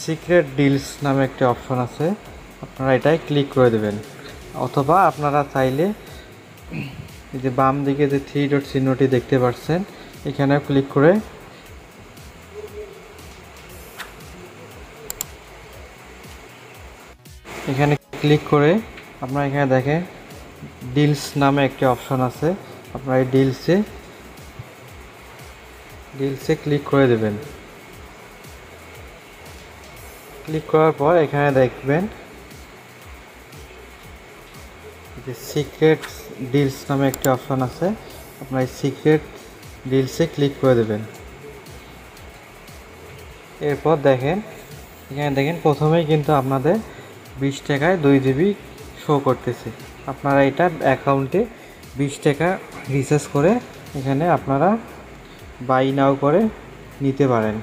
Secret deals নামে একটি option আছে, আপনারা এটাই ক্লিক করে দেবেন। অথবা আপনারা চাইলে এই যে বাম দিকে যে 3 ডট চিহ্নটি দেখতে পাচ্ছেন, এখানে ক্লিক করে আপনারা এখানে দেখেন ডিলস নামে একটি অপশন আছে, আপনারা এই ডিলসে ক্লিক করে দেবেন। ক্লিক করার পর এখানে দেখবেন যে সিক্রেট ডিলস নামে একটি অপশন আছে, আপনারা এই সিক্রেট ডিলসে ক্লিক করে দেবেন। এরপর এখানে দেখেন প্রথমেই কিন্তু আপনাদের 20 টাকায় 2 জিবি শো করতেছে। আপনারা এটা অ্যাকাউন্টে 20 টাকা রিচার্জ করে এখানে আপনারা বাই নাও করে নিতে পারেন।